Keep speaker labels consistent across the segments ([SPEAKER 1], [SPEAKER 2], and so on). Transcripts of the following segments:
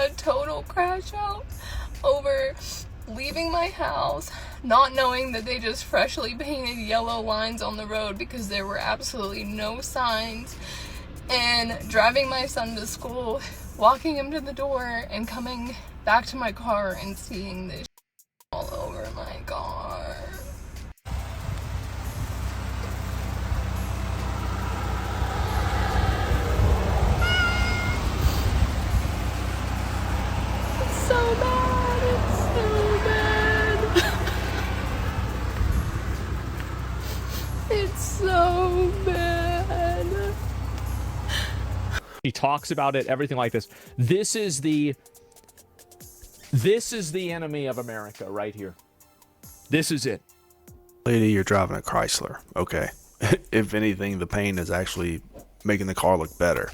[SPEAKER 1] a total crash out over leaving my house, not knowing that they just freshly painted yellow lines on the road because there were absolutely no signs, and driving my son to school, walking him to the door, and coming back to my car and seeing this all over my car. It's so bad, it's so bad. It's so bad.
[SPEAKER 2] He talks about it, everything like this. This is the enemy of America right here. This is it.
[SPEAKER 3] Lady, you're driving a Chrysler. Okay. If anything, the paint is actually making the car look better.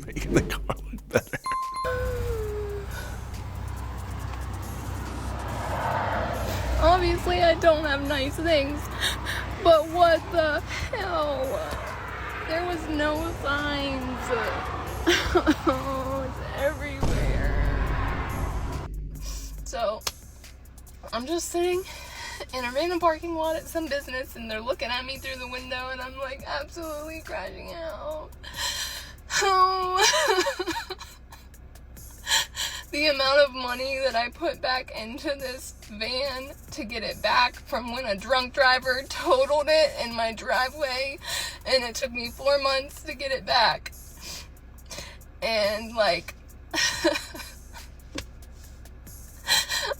[SPEAKER 3] Making the car look better.
[SPEAKER 1] Obviously, I don't have nice things, but what the hell? There was no signs. Oh, it's everywhere. So, I'm just sitting in a random parking lot at some business, and they're looking at me through the window, and I'm like absolutely crashing out. Oh. The amount of money that I put back into this van to get it back from when a drunk driver totaled it in my driveway, and it took me 4 months to get it back. And like,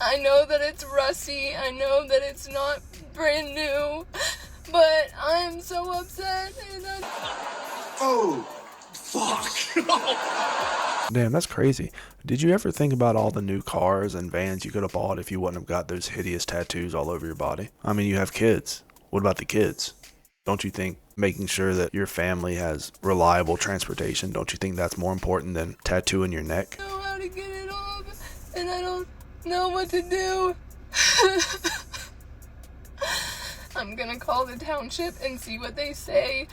[SPEAKER 1] I know that it's rusty, I know that it's not brand new, but I'm so upset. And
[SPEAKER 4] Oh, fuck.
[SPEAKER 3] Damn, that's crazy. Did you ever think about all the new cars and vans you could have bought if you wouldn't have got those hideous tattoos all over your body? I mean, you have kids. What about the kids? Don't you think making sure that your family has reliable transportation, don't you think that's more important than tattooing your neck?
[SPEAKER 1] I don't know how to get it off, and I don't know what to do. I'm gonna call the township and see what they say.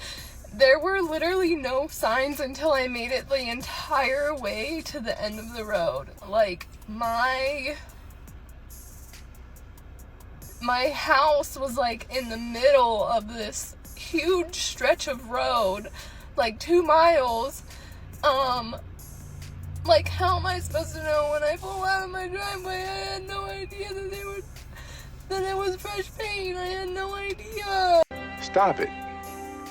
[SPEAKER 1] There were literally no signs until I made it the entire way to the end of the road. Like, my house was like in the middle of this huge stretch of road, like 2 miles. Like, how am I supposed to know when I pull out of my driveway? I had no idea that it was fresh paint. I had no idea.
[SPEAKER 4] Stop it.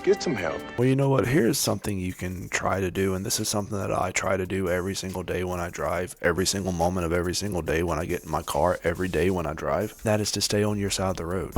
[SPEAKER 4] Get some help.
[SPEAKER 3] Well, you know what? Here's something you can try to do, and this is something that I try to do every single day when I drive, every single moment of every single day when I get in my car, every day when I drive. That is to stay on your side of the road.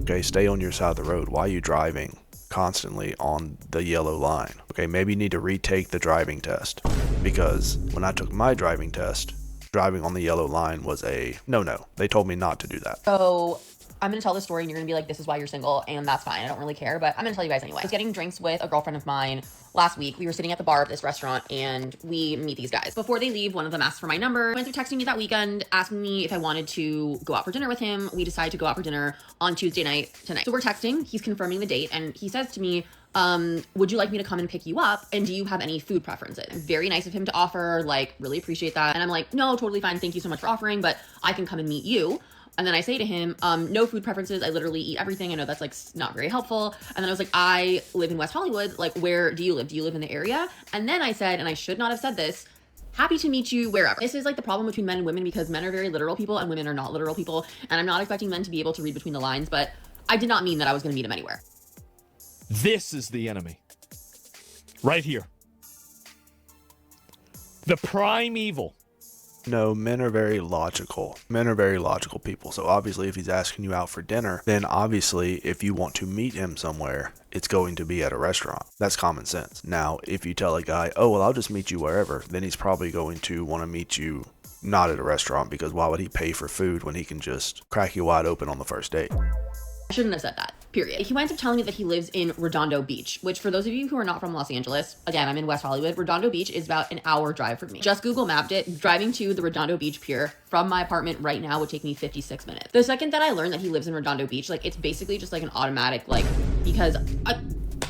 [SPEAKER 3] Okay, stay on your side of the road. Why are you driving constantly on the yellow line? Okay, maybe you need to retake the driving test, because when I took my driving test, driving on the yellow line was a no-no. They told me not to do that.
[SPEAKER 5] So I'm going to tell the story and you're going to be like, this is why you're single, and that's fine. I don't really care, but I'm going to tell you guys anyway. I was getting drinks with a girlfriend of mine last week. We were sitting at the bar of this restaurant and we meet these guys. Before they leave, one of them asked for my number. Went through texting me that weekend, asking me if I wanted to go out for dinner with him. We decided to go out for dinner on Tuesday night tonight. So we're texting, he's confirming the date, and he says to me, would you like me to come and pick you up? And do you have any food preferences? Very nice of him to offer, like, really appreciate that. And I'm like, no, totally fine. Thank you so much for offering, but I can come and meet you. And then I say to him, no food preferences. I literally eat everything. I know that's like not very helpful. And then I was like, I live in West Hollywood. Like, where do you live? Do you live in the area? And then I said, and I should not have said this, happy to meet you wherever. This is like the problem between men and women, because men are very literal people and women are not literal people. And I'm not expecting men to be able to read between the lines, but I did not mean that I was going to meet him anywhere.
[SPEAKER 2] This is the enemy. Right here. The prime evil.
[SPEAKER 3] No, men are very logical. Men are very logical people. So obviously if he's asking you out for dinner, then obviously if you want to meet him somewhere, it's going to be at a restaurant. That's common sense. Now, if you tell a guy, oh, well, I'll just meet you wherever, then he's probably going to want to meet you not at a restaurant, because why would he pay for food when he can just crack you wide open on the first date?
[SPEAKER 5] I shouldn't have said that, period. He winds up telling me that he lives in Redondo Beach, which for those of you who are not from Los Angeles, again, I'm in West Hollywood. Redondo Beach is about an hour drive from me. Just Google mapped it. Driving to the Redondo Beach Pier from my apartment right now would take me 56 minutes. The second that I learned that he lives in Redondo Beach, like, it's basically just like an automatic, like, because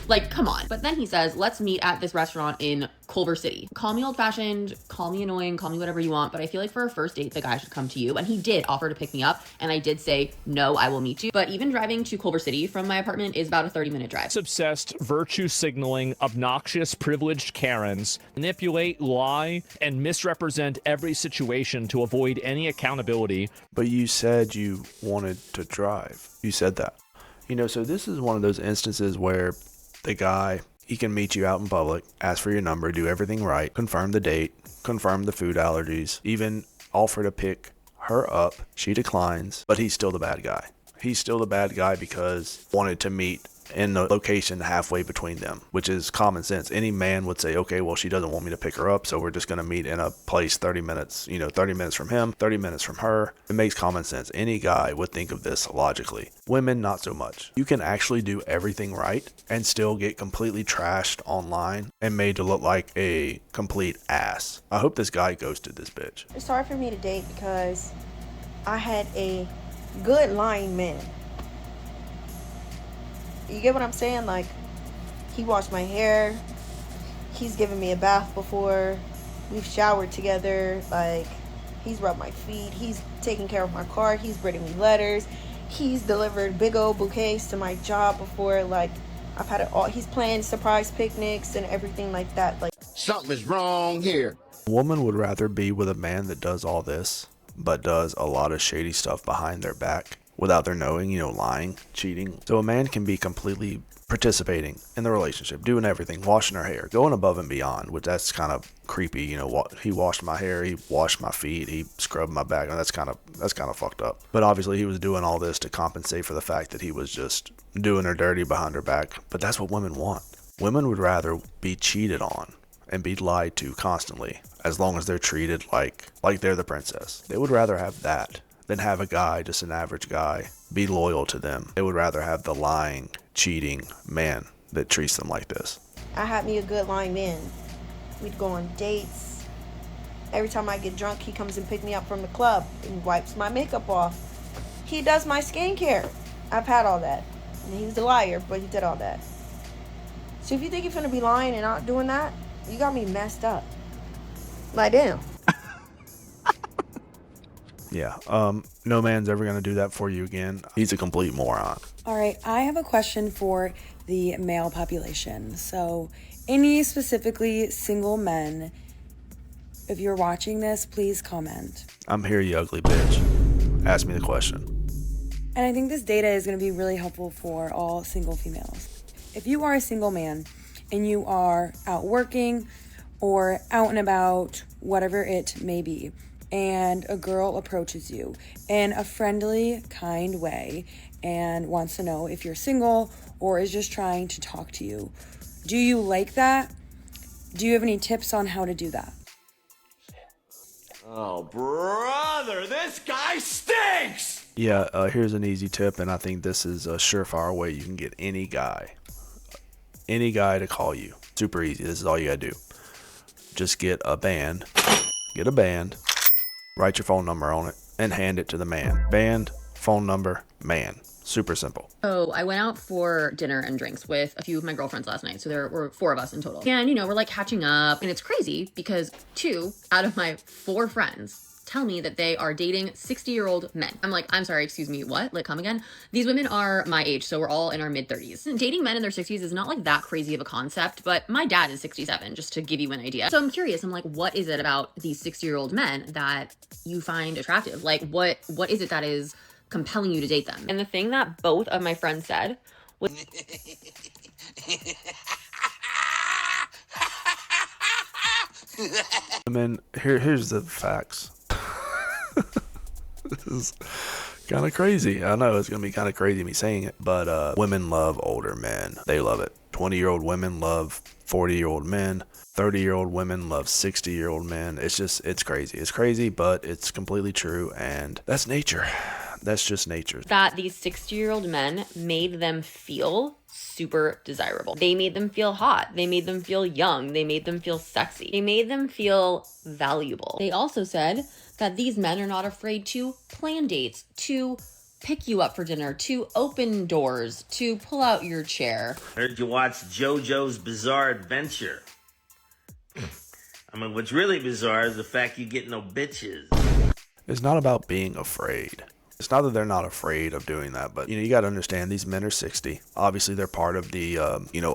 [SPEAKER 5] Like, come on. But then he says, let's meet at this restaurant in Culver City. Call me old-fashioned, call me annoying, call me whatever you want, but I feel like for a first date, the guy should come to you. And he did offer to pick me up, and I did say, no, I will meet you. But even driving to Culver City from my apartment is about a 30-minute drive.
[SPEAKER 2] Obsessed, virtue signaling, obnoxious, privileged Karens manipulate, lie, and misrepresent every situation to avoid any accountability.
[SPEAKER 3] But you said you wanted to drive. You said that. You know, so this is one of those instances where the guy, he can meet you out in public, ask for your number, do everything right, confirm the date, confirm the food allergies, even offer to pick her up. She declines, but he's still the bad guy. He's still the bad guy because wanted to meet in the location halfway between them, which is common sense. Any man would say, okay, well, she doesn't want me to pick her up, so we're just going to meet in a place 30 minutes, 30 minutes from him, 30 minutes from her. It makes common sense. Any guy would think of this logically. Women, not so much. You can actually do everything right and still get completely trashed online and made to look like a complete ass. I hope this guy ghosted this bitch.
[SPEAKER 6] It's hard for me to date because I had a good lying man. You get what I'm saying? Like, he washed my hair, he's given me a bath before, we've showered together, like, he's rubbed my feet, he's taken care of my car, he's written me letters, he's delivered big old bouquets to my job before, like, I've had it all. He's planned surprise picnics and everything like that. Like,
[SPEAKER 4] Something is wrong here.
[SPEAKER 3] A woman would rather be with a man that does all this, but does a lot of shady stuff behind their back without their knowing, lying, cheating. So a man can be completely participating in the relationship, doing everything, washing her hair, going above and beyond, which that's kind of creepy. He washed my hair, he washed my feet, he scrubbed my back. That's kind of fucked up. But obviously he was doing all this to compensate for the fact that he was just doing her dirty behind her back. But that's what women want. Women would rather be cheated on and be lied to constantly, as long as they're treated like they're the princess. They would rather have that than have a guy, just an average guy, be loyal to them. They would rather have the lying, cheating man that treats them like this.
[SPEAKER 6] I had me a good lying man. We'd go on dates. Every time I get drunk, he comes and pick me up from the club and wipes my makeup off. He does my skincare. I've had all that. And he's a liar, but he did all that. So if you think you're gonna be lying and not doing that, you got me messed up. Lie down.
[SPEAKER 3] Yeah, no man's ever gonna do that for you again. He's a complete moron.
[SPEAKER 7] All right, I have a question for the male population. So, any specifically single men, if you're watching this, please comment.
[SPEAKER 3] I'm here, you ugly bitch. Ask me the question.
[SPEAKER 7] And I think this data is going to be really helpful for all single females. If you are a single man and you are out working or out and about, whatever it may be, and a girl approaches you in a friendly, kind way and wants to know if you're single or is just trying to talk to you, do you like that? Do you have any tips on how to do that?
[SPEAKER 8] Oh, brother, this guy stinks!
[SPEAKER 3] Yeah, here's an easy tip, and I think this is a surefire way you can get any guy to call you. Super easy. This is all you gotta do. Just get a band, write your phone number on it, and hand it to the man. Band, phone number, man. Super simple.
[SPEAKER 5] So I went out for dinner and drinks with a few of my girlfriends last night. So there were 4 of us in total. And, we're like catching up. And it's crazy because 2 out of my 4 friends tell me that they are dating 60-year-old men. I'm like, I'm sorry, excuse me, what? Like, come again? These women are my age, so we're all in our mid-30s. Dating men in their 60s is not like that crazy of a concept, but my dad is 67, just to give you an idea. So I'm curious, I'm like, what is it about these 60-year-old men that you find attractive? Like, what is it that is compelling you to date them? And the thing that both of my friends said was...
[SPEAKER 3] I mean, here's the facts. This is kind of crazy. I know it's going to be kind of crazy me saying it, but women love older men. They love it. 20-year-old women love 40-year-old men. 30-year-old women love 60-year-old men. It's crazy. It's crazy, but it's completely true, and that's nature. That's just nature.
[SPEAKER 5] That these 60-year-old men made them feel super desirable. They made them feel hot. They made them feel young. They made them feel sexy. They made them feel valuable. They also said that these men are not afraid to plan dates, to pick you up for dinner, to open doors, to pull out your chair.
[SPEAKER 9] Heard you watched JoJo's Bizarre Adventure. I mean, what's really bizarre is the fact you get no bitches.
[SPEAKER 3] It's not about being afraid. It's not that they're not afraid of doing that, but, you got to understand these men are 60. Obviously, they're part of the,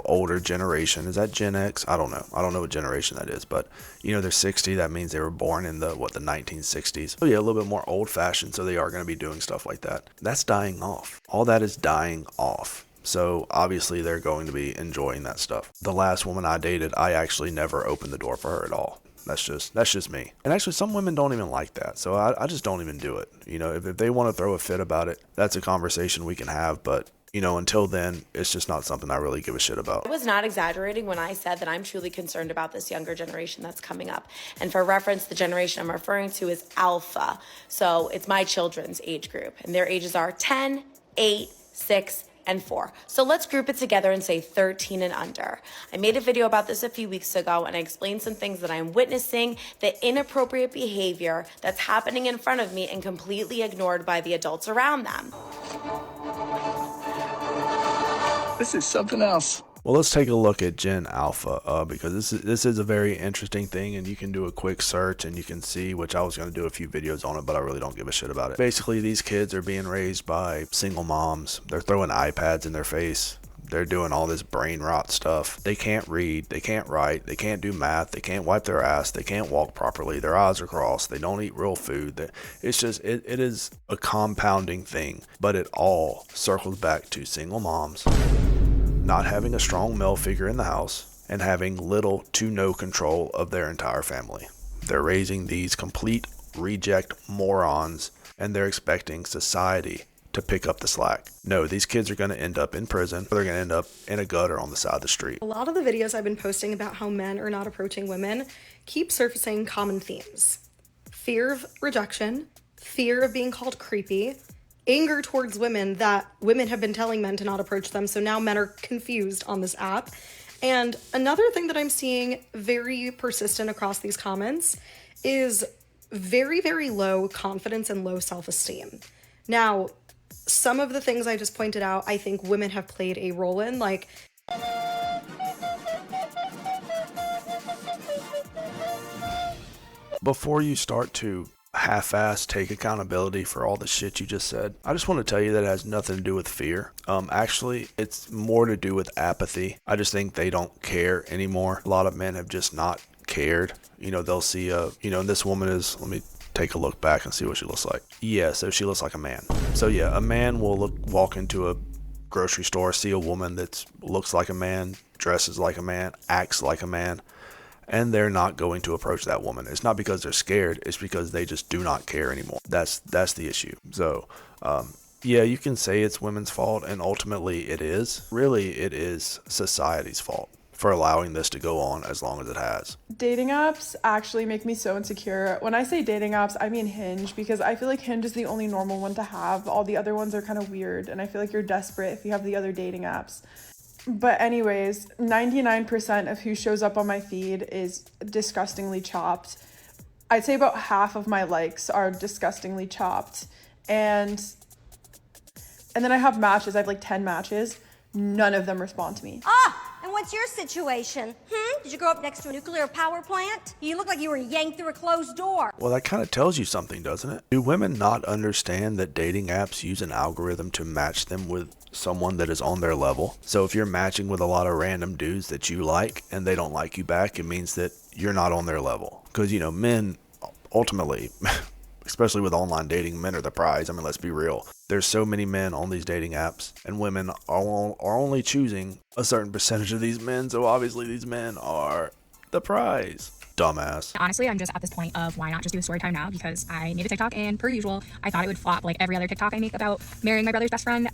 [SPEAKER 3] older generation. Is that Gen X? I don't know. I don't know what generation that is, but, they're 60. That means they were born in the 1960s. So, yeah, a little bit more old-fashioned, so they are going to be doing stuff like that. That's dying off. All that is dying off. So, obviously, they're going to be enjoying that stuff. The last woman I dated, I actually never opened the door for her at all. That's just me. And actually, some women don't even like that. So I just don't even do it. If they want to throw a fit about it, that's a conversation we can have. But, until then, it's just not something I really give a shit about.
[SPEAKER 10] I was not exaggerating when I said that I'm truly concerned about this younger generation that's coming up. And for reference, the generation I'm referring to is Alpha. So it's my children's age group. And their ages are 10, 8, 6, and 4. So let's group it together and say 13 and under. I made a video about this a few weeks ago and I explained some things that I'm witnessing, the inappropriate behavior that's happening in front of me and completely ignored by the adults around them.
[SPEAKER 8] This is something else.
[SPEAKER 3] Well, let's take a look at Gen Alpha because this is a very interesting thing, and you can do a quick search and you can see, which I was going to do a few videos on it, but I really don't give a shit about it. Basically, these kids are being raised by single moms. They're throwing iPads in their face. They're doing all this brain rot stuff. They can't read, they can't write, they can't do math, they can't wipe their ass, they can't walk properly, their eyes are crossed, they don't eat real food. It's just, it is a compounding thing, but it all circles back to single moms not having a strong male figure in the house and having little to no control of their entire family. They're raising these complete reject morons and they're expecting society to pick up the slack. No, these kids are going to end up in prison. They're going to end up in a gutter on the side of the street.
[SPEAKER 11] A lot of the videos I've been posting about how men are not approaching women keep surfacing common themes. Fear of rejection, fear of being called creepy, anger towards women that women have been telling men to not approach them, so now men are confused on this app. And another thing that I'm seeing very persistent across these comments is very, very low confidence and low self-esteem. Now, some of the things I just pointed out, I think women have played a role in, like...
[SPEAKER 3] Before you start to half-ass take accountability for all the shit you just said, I just want to tell you that it has nothing to do with fear. Actually, it's more to do with apathy. I just think they don't care anymore. A lot of men have just not cared. They'll see this woman is, let me take a look back and see what she looks like. Yeah, so she looks like a man. So yeah, a man will walk into a grocery store, see a woman that looks like a man, dresses like a man, acts like a man, and they're not going to approach that woman. It's not because they're scared, it's because they just do not care anymore. That's the issue. So yeah, you can say it's women's fault, and ultimately it is. Really, it is society's fault for allowing this to go on as long as it has.
[SPEAKER 12] Dating apps actually make me so insecure. When I say dating apps, I mean Hinge, because I feel like Hinge is the only normal one to have. All the other ones are kind of weird, and I feel like you're desperate if you have the other dating apps. But anyways, 99% of who shows up on my feed is disgustingly chopped. I'd say about half of my likes are disgustingly chopped. And then I have matches. I have like 10 matches. None of them respond to me.
[SPEAKER 13] And what's your situation? Did you grow up next to a nuclear power plant? You look like you were yanked through a closed door.
[SPEAKER 3] Well, that kind of tells you something, doesn't it? Do women not understand that dating apps use an algorithm to match them with someone that is on their level? So if you're matching with a lot of random dudes that you like and they don't like you back, it means that you're not on their level. Because, men ultimately, especially with online dating, men are the prize. I mean, let's be real. There's so many men on these dating apps, and women are only choosing a certain percentage of these men, so obviously these men are the prize. Dumbass.
[SPEAKER 14] Honestly, I'm just at this point of why not just do a story time now, because I made a TikTok, and per usual, I thought it would flop like every other TikTok I make about marrying my brother's best friend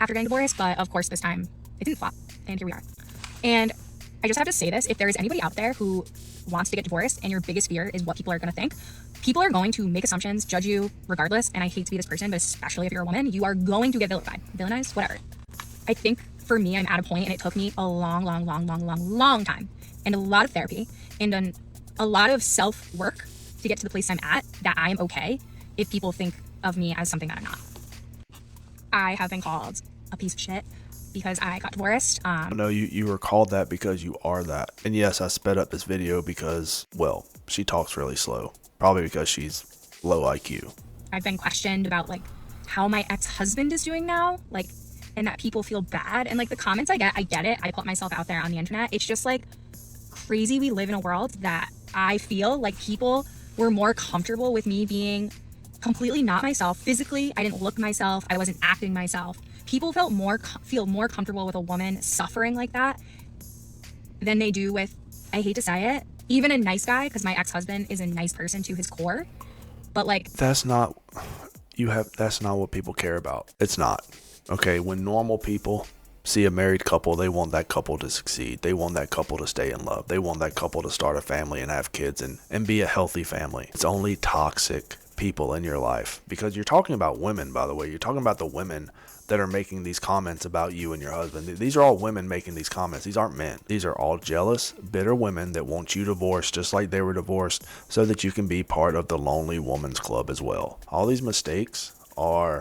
[SPEAKER 14] after getting divorced, but of course this time it didn't flop, and here we are. And I just have to say this, if there is anybody out there who wants to get divorced and your biggest fear is what people are going to think, people are going to make assumptions, judge you regardless, and I hate to be this person, but especially if you're a woman, you are going to get vilified, villainized, whatever. I think for me, I'm at a point, and it took me a long time, and a lot of therapy, and a lot of self-work to get to the place I'm at, that I am okay if people think of me as something that I'm not. I have been called a piece of shit because I got divorced.
[SPEAKER 3] No, you were called that because you are that. And yes, I sped up this video because, well, she talks really slow. Probably because she's low IQ.
[SPEAKER 14] I've been questioned about like how my ex-husband is doing now, like, and that people feel bad. And like the comments I get it. I put myself out there on the internet. It's just like crazy. We live in a world that I feel like people were more comfortable with me being completely not myself. Physically, I didn't look myself. I wasn't acting myself. People feel more comfortable with a woman suffering like that than they do with, I hate to say it, even a nice guy, because my ex-husband is a nice person to his core. But like,
[SPEAKER 3] that's not what people care about. It's not. Okay, when normal people see a married couple, they want that couple to succeed. They want that couple to stay in love. They want that couple to start a family and have kids and be a healthy family. It's only toxic people in your life, because you're talking about women, by the way. You're talking about the women that are making these comments about you and your husband. These are all women making these comments. These aren't men. These are all jealous, bitter women that want you divorced just like they were divorced, so that you can be part of the lonely woman's club as well. All these mistakes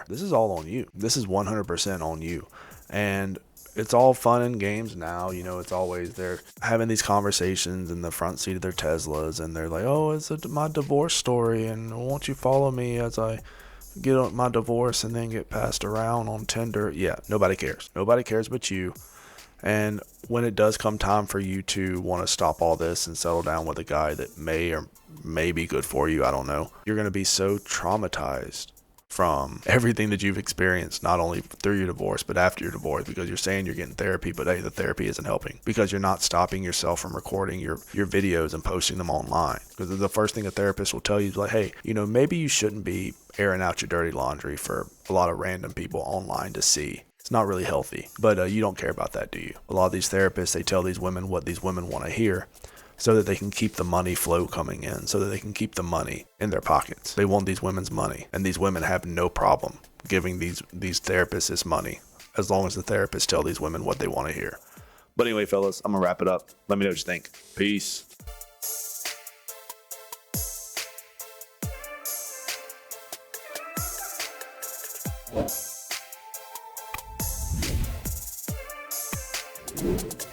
[SPEAKER 3] this is all on you. This is 100% on you. And it's all fun and games now. You know, it's always they're having these conversations in the front seat of their Teslas, and they're like, oh, it's my divorce story, and won't you follow me as I get on my divorce and then get passed around on Tinder. Yeah, nobody cares. Nobody cares but you. And when it does come time for you to want to stop all this and settle down with a guy that may be good for you, I don't know, you're going to be so traumatized from everything that you've experienced, not only through your divorce, but after your divorce, because you're saying you're getting therapy, but hey, the therapy isn't helping because you're not stopping yourself from recording your videos and posting them online. Because the first thing a therapist will tell you is like, hey, you know, maybe you shouldn't be airing out your dirty laundry for a lot of random people online to see. It's not really healthy, but you don't care about that, do you? A lot of these therapists, they tell these women what these women want to hear, so that they can keep the money flow coming in, so that they can keep the money in their pockets. They want these women's money, and these women have no problem giving these therapists this money, as long as the therapists tell these women what they want to hear. But anyway, fellas, I'm gonna wrap it up. Let me know what you think. Peace.
[SPEAKER 15] You